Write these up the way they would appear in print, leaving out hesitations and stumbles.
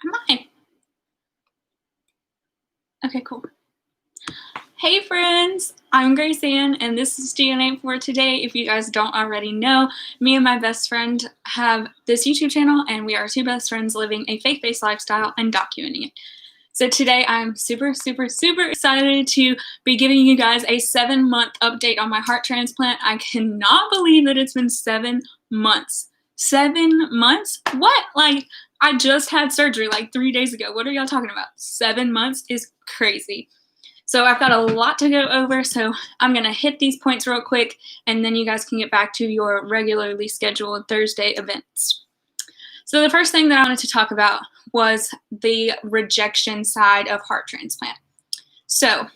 Am I? Okay, cool. Hey friends, I'm Grace Ann, and this is DNA for Today. If you guys don't already know, me and my best friend have this YouTube channel, and we are two best friends living a faith-based lifestyle and documenting it. So today I'm super excited to be giving you guys a 7-month update on my heart transplant. I cannot believe that it's been 7 months. 7 months? What? Like, I just had surgery like 3 days ago. What are y'all talking about? 7 months is crazy. So I've got a lot to go over, so I'm going to hit these points real quick, and then you guys can get back to your regularly scheduled Thursday events. So the first thing that I wanted to talk about was the rejection side of heart transplant. So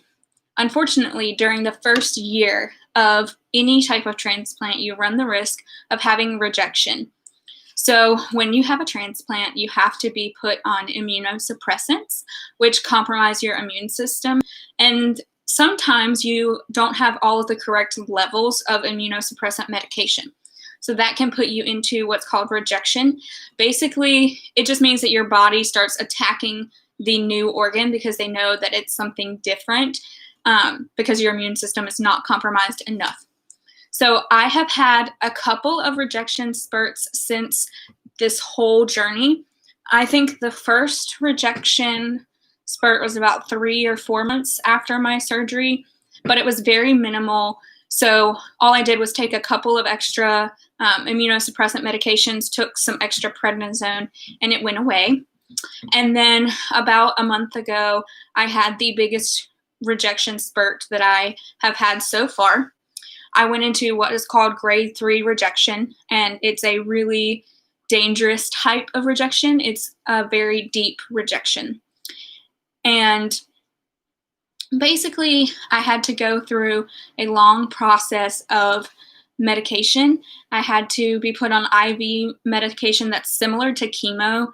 unfortunately, during the first year of any type of transplant, you run the risk of having rejection. So when you have a transplant, you have to be put on immunosuppressants, which compromise your immune system. And sometimes you don't have all of the correct levels of immunosuppressant medication. So that can put you into what's called rejection. Basically, it just means that your body starts attacking the new organ because they know that it's something different because your immune system is not compromised enough. So I have had a couple of rejection spurts since this whole journey. I think the first rejection spurt was about 3 or 4 months after my surgery, but it was very minimal. So all I did was take a couple of extra immunosuppressant medications, took some extra prednisone, and it went away. And then about a month ago, I had the biggest rejection spurt that I have had so far. I went into what is called grade 3 rejection, and it's a really dangerous type of rejection. It's a very deep rejection. And basically, I had to go through a long process of medication. I had to be put on IV medication that's similar to chemo,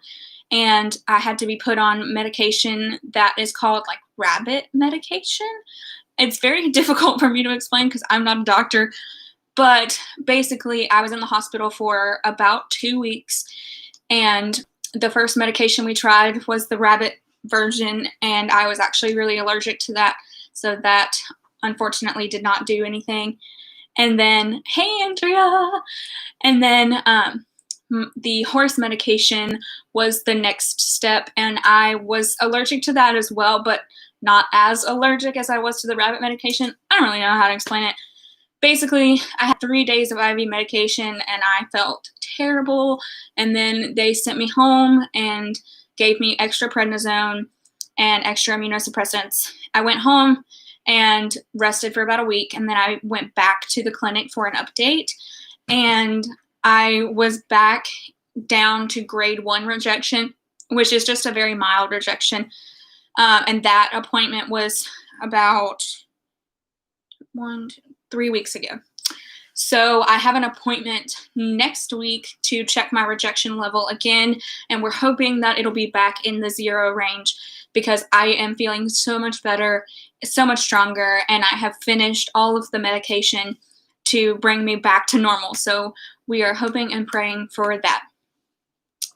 and I had to be put on medication that is called like rabbit medication. It's very difficult for me to explain because I'm not a doctor, but basically I was in the hospital for about 2 weeks, and the first medication we tried was the rabbit version, and I was actually really allergic to that, so that unfortunately did not do anything. And then, hey Andrea! And then the horse medication was the next step, and I was allergic to that as well, but not as allergic as I was to the rabbit medication. I don't really know how to explain it. Basically, I had 3 days of IV medication, and I felt terrible, and then they sent me home and gave me extra prednisone and extra immunosuppressants. I went home and rested for about a week, and then I went back to the clinic for an update, and I was back down to grade 1 rejection, which is just a very mild rejection. And that appointment was about 3 weeks ago. So I have an appointment next week to check my rejection level again, and we're hoping that it'll be back in the 0 range because I am feeling so much better, so much stronger, and I have finished all of the medication to bring me back to normal. So we are hoping and praying for that.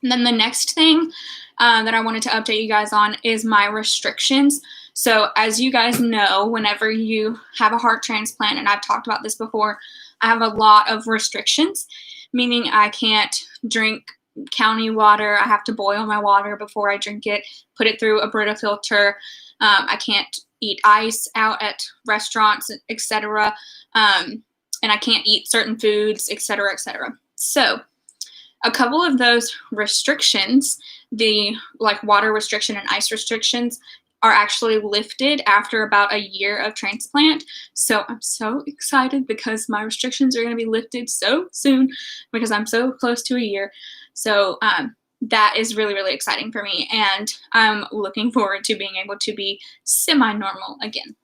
And then the next thing that I wanted to update you guys on is my restrictions. So as you guys know, whenever you have a heart transplant, and I've talked about this before, I have a lot of restrictions, meaning I can't drink county water. I have to boil my water before I drink it, put it through a Brita filter. I can't eat ice out at restaurants, etc. And I can't eat certain foods, etc., etc. So a couple of those restrictions, the like water restriction and ice restrictions, are actually lifted after about a year of transplant. So I'm so excited because my restrictions are going to be lifted so soon because I'm so close to a year. So that is really exciting for me, and I'm looking forward to being able to be semi-normal again.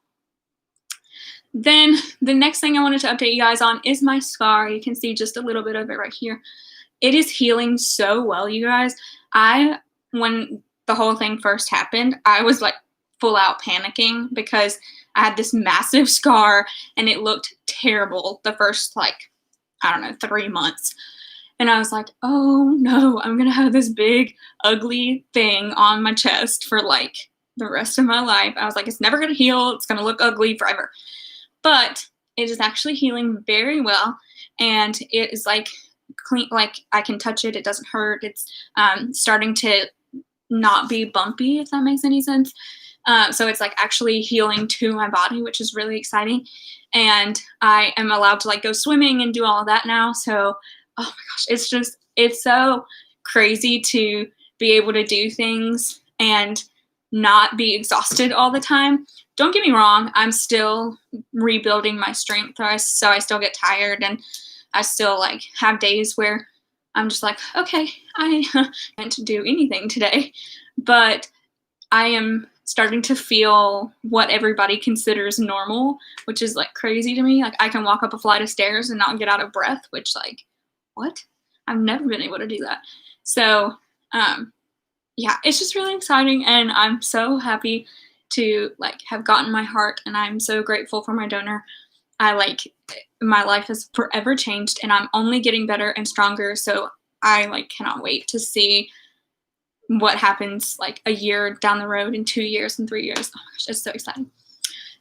Then the next thing I wanted to update you guys on is my scar. You can see just a little bit of it right here. It is healing so well, you guys. When the whole thing first happened, I was like full out panicking because I had this massive scar and it looked terrible the first, like, I don't know, 3 months. And I was like, oh no, I'm gonna have this big, ugly thing on my chest for like the rest of my life. I was like, it's never gonna heal. It's gonna look ugly forever. But it is actually healing very well. And it is like clean, like I can touch it. It doesn't hurt. It's starting to not be bumpy, if that makes any sense. So it's like actually healing to my body, which is really exciting. And I am allowed to like go swimming and do all of that now. So, oh my gosh, it's so crazy to be able to do things and not be exhausted all the time. Don't get me wrong, I'm still rebuilding my strength. So I still get tired, and I still like have days where I'm just like, okay, I meant to do anything today. But I am starting to feel what everybody considers normal, which is like crazy to me. Like I can walk up a flight of stairs and not get out of breath, which like, what? I've never been able to do that. So, yeah, it's just really exciting, and I'm so happy to like have gotten my heart, and I'm so grateful for my donor. My life has forever changed, and I'm only getting better and stronger. So I like cannot wait to see what happens like a year down the road, in 2 years and 3 years. Oh my gosh, it's so exciting.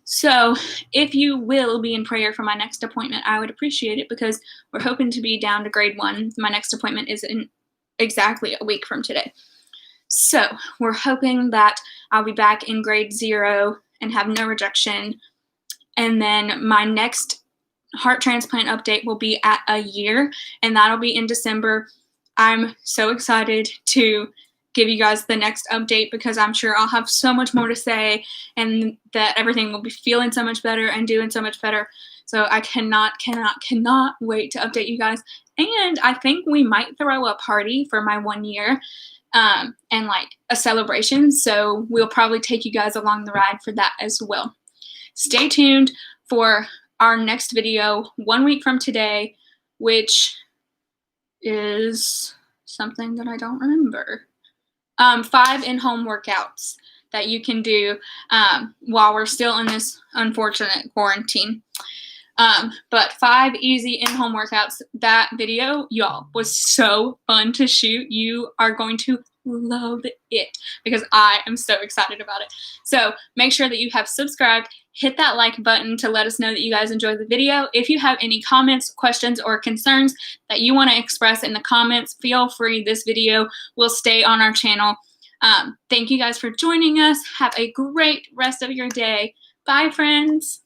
So if you will be in prayer for my next appointment, I would appreciate it, because we're hoping to be down to grade 1. My next appointment is in exactly a week from today. So we're hoping that I'll be back in grade 0 and have no rejection. And then my next heart transplant update will be at a year, and that'll be in December. I'm so excited to give you guys the next update, because I'm sure I'll have so much more to say, and that everything will be feeling so much better and doing so much better. So I cannot wait to update you guys. And I think we might throw a party for my 1 year, and like a celebration. So we'll probably take you guys along the ride for that as well. Stay tuned for our next video 1 week from today, which is something that I don't remember. 5 in-home workouts that you can do while we're still in this unfortunate quarantine. But 5 easy in-home workouts. That video, y'all, was so fun to shoot. You are going to love it, because I am so excited about it. So make sure that you have subscribed, hit that like button to let us know that you guys enjoyed the video. If you have any comments, questions, or concerns that you want to express in the comments, feel free. This video will stay on our channel. Thank you guys for joining us. Have a great rest of your day. Bye, friends.